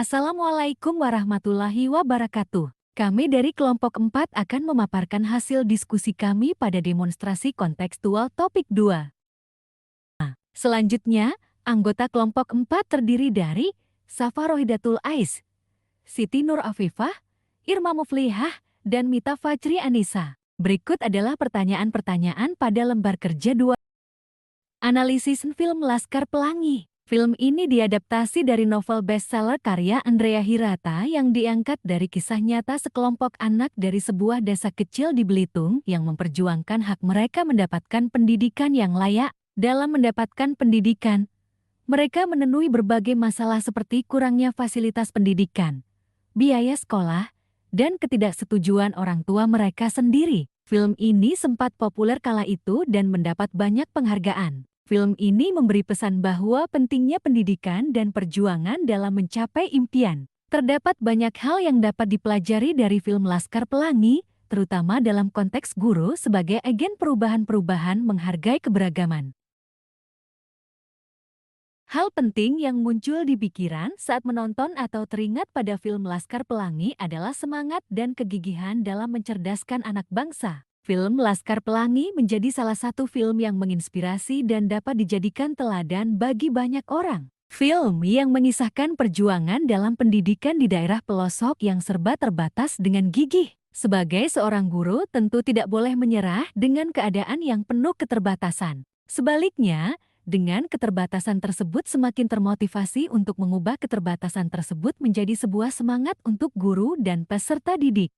Assalamualaikum warahmatullahi wabarakatuh. Kami dari kelompok 4 akan memaparkan hasil diskusi kami pada demonstrasi kontekstual topik 2. Selanjutnya, anggota kelompok 4 terdiri dari Safa Rohidatul Ais, Siti Nur Afifah, Irma Muflihah, dan Mita Fajri Anissa. Berikut adalah pertanyaan-pertanyaan pada lembar kerja 2. Analisis film Laskar Pelangi. Film ini diadaptasi dari novel bestseller karya Andrea Hirata yang diangkat dari kisah nyata sekelompok anak dari sebuah desa kecil di Belitung yang memperjuangkan hak mereka mendapatkan pendidikan yang layak. Dalam mendapatkan pendidikan, mereka menemui berbagai masalah seperti kurangnya fasilitas pendidikan, biaya sekolah, dan ketidaksetujuan orang tua mereka sendiri. Film ini sempat populer kala itu dan mendapat banyak penghargaan. Film ini memberi pesan bahwa pentingnya pendidikan dan perjuangan dalam mencapai impian. Terdapat banyak hal yang dapat dipelajari dari film Laskar Pelangi, terutama dalam konteks guru sebagai agen perubahan-perubahan menghargai keberagaman. Hal penting yang muncul di pikiran saat menonton atau teringat pada film Laskar Pelangi adalah semangat dan kegigihan dalam mencerdaskan anak bangsa. Film Laskar Pelangi menjadi salah satu film yang menginspirasi dan dapat dijadikan teladan bagi banyak orang. Film yang mengisahkan perjuangan dalam pendidikan di daerah pelosok yang serba terbatas dengan gigih. Sebagai seorang guru, tentu tidak boleh menyerah dengan keadaan yang penuh keterbatasan. Sebaliknya, dengan keterbatasan tersebut semakin termotivasi untuk mengubah keterbatasan tersebut menjadi sebuah semangat untuk guru dan peserta didik.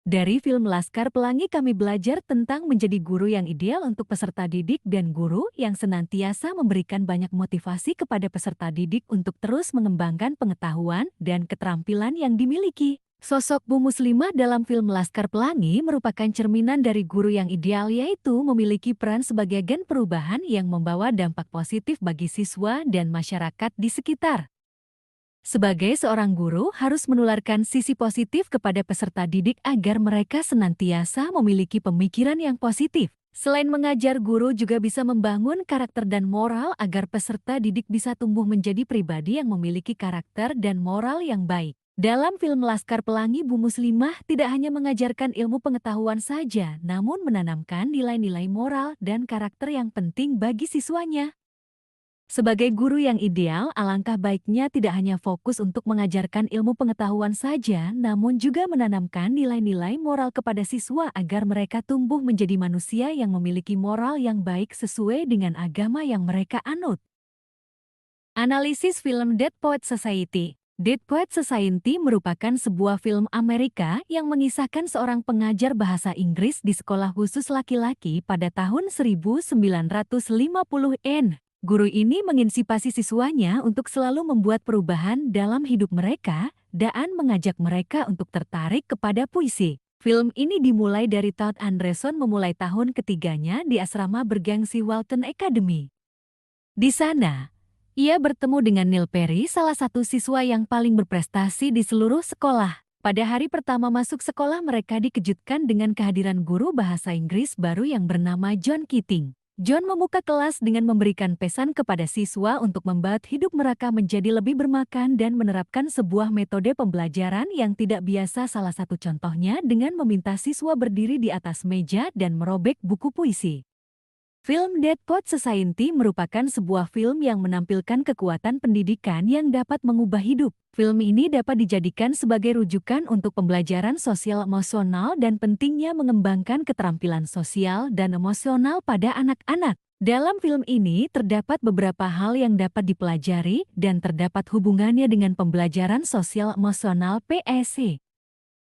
Dari film Laskar Pelangi kami belajar tentang menjadi guru yang ideal untuk peserta didik dan guru yang senantiasa memberikan banyak motivasi kepada peserta didik untuk terus mengembangkan pengetahuan dan keterampilan yang dimiliki. Sosok Bu Muslimah dalam film Laskar Pelangi merupakan cerminan dari guru yang ideal, yaitu memiliki peran sebagai agen perubahan yang membawa dampak positif bagi siswa dan masyarakat di sekitar. Sebagai seorang guru harus menularkan sisi positif kepada peserta didik agar mereka senantiasa memiliki pemikiran yang positif. Selain mengajar, guru juga bisa membangun karakter dan moral agar peserta didik bisa tumbuh menjadi pribadi yang memiliki karakter dan moral yang baik. Dalam film Laskar Pelangi, Bu Muslimah tidak hanya mengajarkan ilmu pengetahuan saja, namun menanamkan nilai-nilai moral dan karakter yang penting bagi siswanya. Sebagai guru yang ideal, alangkah baiknya tidak hanya fokus untuk mengajarkan ilmu pengetahuan saja, namun juga menanamkan nilai-nilai moral kepada siswa agar mereka tumbuh menjadi manusia yang memiliki moral yang baik sesuai dengan agama yang mereka anut. Analisis film Dead Poets Society. Dead Poets Society merupakan sebuah film Amerika yang mengisahkan seorang pengajar bahasa Inggris di sekolah khusus laki-laki pada tahun 1950-an. Guru ini menginsipasi siswanya untuk selalu membuat perubahan dalam hidup mereka dan mengajak mereka untuk tertarik kepada puisi. Film ini dimulai dari Todd Anderson memulai tahun ketiganya di asrama bergengsi Walton Academy. Di sana, ia bertemu dengan Neil Perry, salah satu siswa yang paling berprestasi di seluruh sekolah. Pada hari pertama masuk sekolah, mereka dikejutkan dengan kehadiran guru bahasa Inggris baru yang bernama John Keating. John membuka kelas dengan memberikan pesan kepada siswa untuk membuat hidup mereka menjadi lebih bermakan dan menerapkan sebuah metode pembelajaran yang tidak biasa. Salah satu contohnya dengan meminta siswa berdiri di atas meja dan merobek buku puisi. Film Dead Poets Society merupakan sebuah film yang menampilkan kekuatan pendidikan yang dapat mengubah hidup. Film ini dapat dijadikan sebagai rujukan untuk pembelajaran sosial emosional dan pentingnya mengembangkan keterampilan sosial dan emosional pada anak-anak. Dalam film ini terdapat beberapa hal yang dapat dipelajari dan terdapat hubungannya dengan pembelajaran sosial emosional PSE.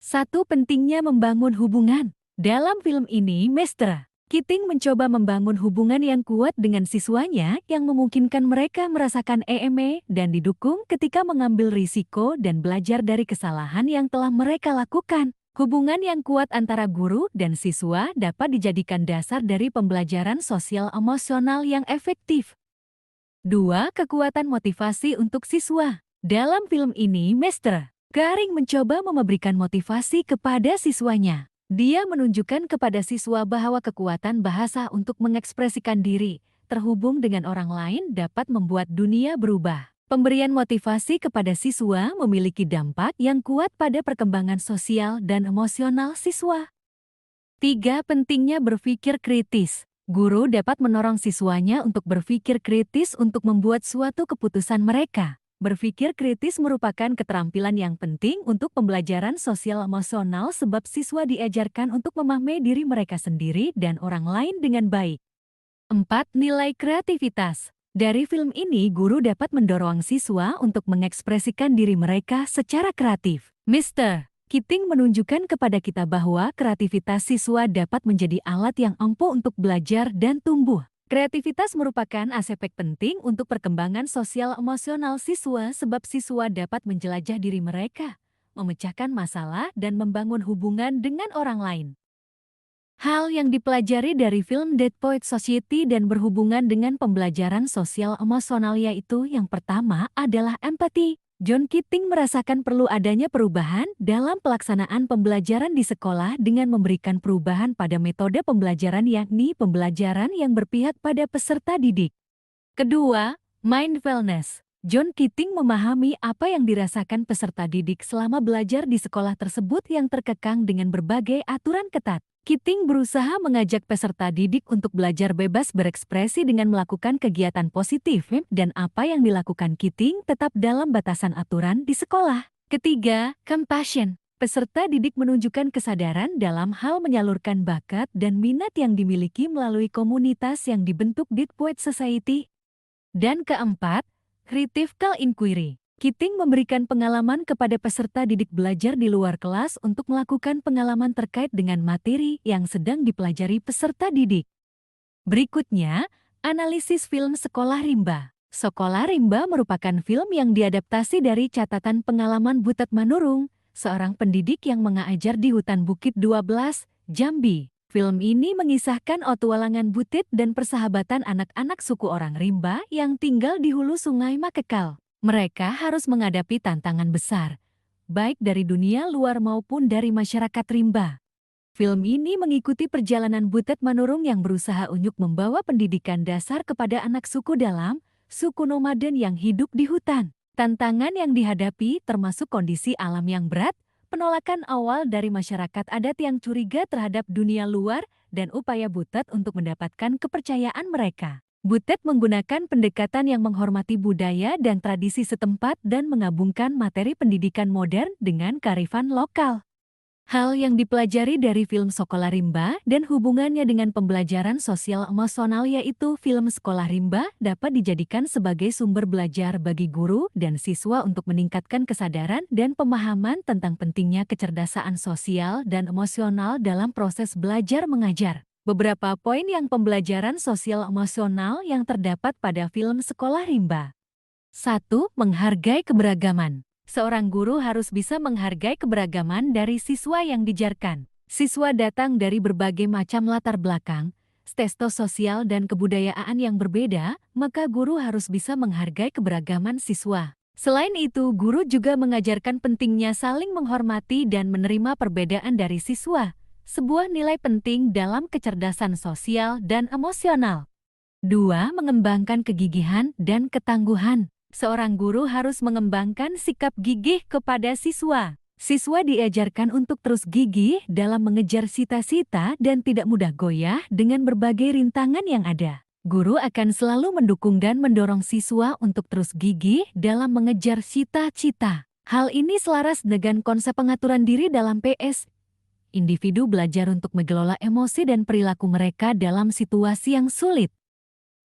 1. Pentingnya membangun hubungan. Dalam film ini, Mr. Keating mencoba membangun hubungan yang kuat dengan siswanya yang memungkinkan mereka merasakan EME dan didukung ketika mengambil risiko dan belajar dari kesalahan yang telah mereka lakukan. Hubungan yang kuat antara guru dan siswa dapat dijadikan dasar dari pembelajaran sosial emosional yang efektif. 2. Kekuatan motivasi untuk siswa. Dalam film ini, Mr. Garing mencoba memberikan motivasi kepada siswanya. Dia menunjukkan kepada siswa bahwa kekuatan bahasa untuk mengekspresikan diri, terhubung dengan orang lain dapat membuat dunia berubah. Pemberian motivasi kepada siswa memiliki dampak yang kuat pada perkembangan sosial dan emosional siswa. 3. Pentingnya berpikir kritis. Guru dapat mendorong siswanya untuk berpikir kritis untuk membuat suatu keputusan mereka. Berpikir kritis merupakan keterampilan yang penting untuk pembelajaran sosial emosional sebab siswa diajarkan untuk memahami diri mereka sendiri dan orang lain dengan baik. 4. Nilai kreativitas. Dari film ini, guru dapat mendorong siswa untuk mengekspresikan diri mereka secara kreatif. Mr. Keating menunjukkan kepada kita bahwa kreativitas siswa dapat menjadi alat yang ampuh untuk belajar dan tumbuh. Kreativitas merupakan aspek penting untuk perkembangan sosial emosional siswa sebab siswa dapat menjelajah diri mereka, memecahkan masalah, dan membangun hubungan dengan orang lain. Hal yang dipelajari dari film Dead Poets Society dan berhubungan dengan pembelajaran sosial emosional yaitu yang pertama adalah empati. John Keating merasakan perlu adanya perubahan dalam pelaksanaan pembelajaran di sekolah dengan memberikan perubahan pada metode pembelajaran yakni pembelajaran yang berpihak pada peserta didik. Kedua, mindfulness. John Keating memahami apa yang dirasakan peserta didik selama belajar di sekolah tersebut yang terkekang dengan berbagai aturan ketat. Keating berusaha mengajak peserta didik untuk belajar bebas berekspresi dengan melakukan kegiatan positif dan apa yang dilakukan Keating tetap dalam batasan aturan di sekolah. Ketiga, compassion. Peserta didik menunjukkan kesadaran dalam hal menyalurkan bakat dan minat yang dimiliki melalui komunitas yang dibentuk Dead Poets Society. Dan keempat, critical inquiry. Keating memberikan pengalaman kepada peserta didik belajar di luar kelas untuk melakukan pengalaman terkait dengan materi yang sedang dipelajari peserta didik. Berikutnya, analisis film Sekolah Rimba. Sekolah Rimba merupakan film yang diadaptasi dari catatan pengalaman Butet Manurung, seorang pendidik yang mengajar di hutan Bukit 12, Jambi. Film ini mengisahkan petualangan Butet dan persahabatan anak-anak suku orang Rimba yang tinggal di hulu Sungai Makekal. Mereka harus menghadapi tantangan besar, baik dari dunia luar maupun dari masyarakat Rimba. Film ini mengikuti perjalanan Butet Manurung yang berusaha untuk membawa pendidikan dasar kepada anak suku dalam, suku nomaden yang hidup di hutan. Tantangan yang dihadapi termasuk kondisi alam yang berat, penolakan awal dari masyarakat adat yang curiga terhadap dunia luar, dan upaya Butet untuk mendapatkan kepercayaan mereka. Butet menggunakan pendekatan yang menghormati budaya dan tradisi setempat dan menggabungkan materi pendidikan modern dengan kearifan lokal. Hal yang dipelajari dari film Sekolah Rimba dan hubungannya dengan pembelajaran sosial emosional yaitu film Sekolah Rimba dapat dijadikan sebagai sumber belajar bagi guru dan siswa untuk meningkatkan kesadaran dan pemahaman tentang pentingnya kecerdasan sosial dan emosional dalam proses belajar mengajar. Beberapa poin yang pembelajaran sosial emosional yang terdapat pada film Sekolah Rimba. 1. Menghargai keberagaman. Seorang guru harus bisa menghargai keberagaman dari siswa yang diajarkan. Siswa datang dari berbagai macam latar belakang, status sosial dan kebudayaan yang berbeda, maka guru harus bisa menghargai keberagaman siswa. Selain itu, guru juga mengajarkan pentingnya saling menghormati dan menerima perbedaan dari siswa. Sebuah nilai penting dalam kecerdasan sosial dan emosional. 2. Mengembangkan kegigihan dan ketangguhan. Seorang guru harus mengembangkan sikap gigih kepada siswa. Siswa diajarkan untuk terus gigih dalam mengejar cita-cita dan tidak mudah goyah dengan berbagai rintangan yang ada. Guru akan selalu mendukung dan mendorong siswa untuk terus gigih dalam mengejar cita-cita. Hal ini selaras dengan konsep pengaturan diri dalam PS. Individu belajar untuk mengelola emosi dan perilaku mereka dalam situasi yang sulit.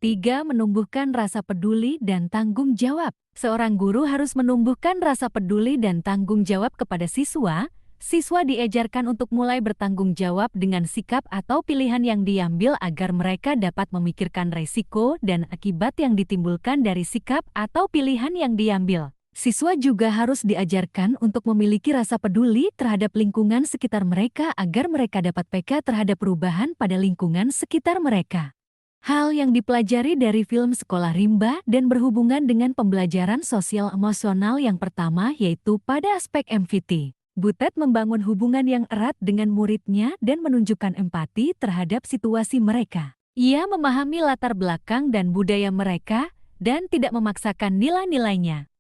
3. Menumbuhkan rasa peduli dan tanggung jawab. Seorang guru harus menumbuhkan rasa peduli dan tanggung jawab kepada siswa. Siswa diajarkan untuk mulai bertanggung jawab dengan sikap atau pilihan yang diambil agar mereka dapat memikirkan risiko dan akibat yang ditimbulkan dari sikap atau pilihan yang diambil. Siswa juga harus diajarkan untuk memiliki rasa peduli terhadap lingkungan sekitar mereka agar mereka dapat peka terhadap perubahan pada lingkungan sekitar mereka. Hal yang dipelajari dari film Sekolah Rimba dan berhubungan dengan pembelajaran sosial emosional yang pertama yaitu pada aspek empati. Butet membangun hubungan yang erat dengan muridnya dan menunjukkan empati terhadap situasi mereka. Ia memahami latar belakang dan budaya mereka dan tidak memaksakan nilai-nilainya.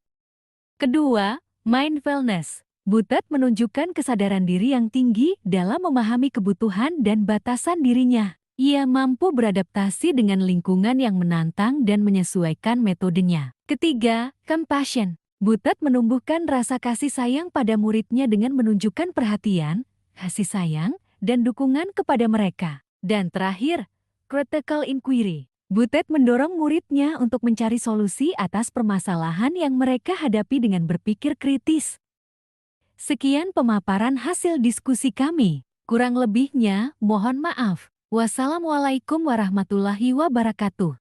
Kedua, mindfulness. Butet menunjukkan kesadaran diri yang tinggi dalam memahami kebutuhan dan batasan dirinya. Ia mampu beradaptasi dengan lingkungan yang menantang dan menyesuaikan metodenya. Ketiga, compassion. Butet menumbuhkan rasa kasih sayang pada muridnya dengan menunjukkan perhatian, kasih sayang, dan dukungan kepada mereka. Dan terakhir, critical inquiry. Butet mendorong muridnya untuk mencari solusi atas permasalahan yang mereka hadapi dengan berpikir kritis. Sekian pemaparan hasil diskusi kami. Kurang lebihnya, mohon maaf. Wassalamualaikum warahmatullahi wabarakatuh.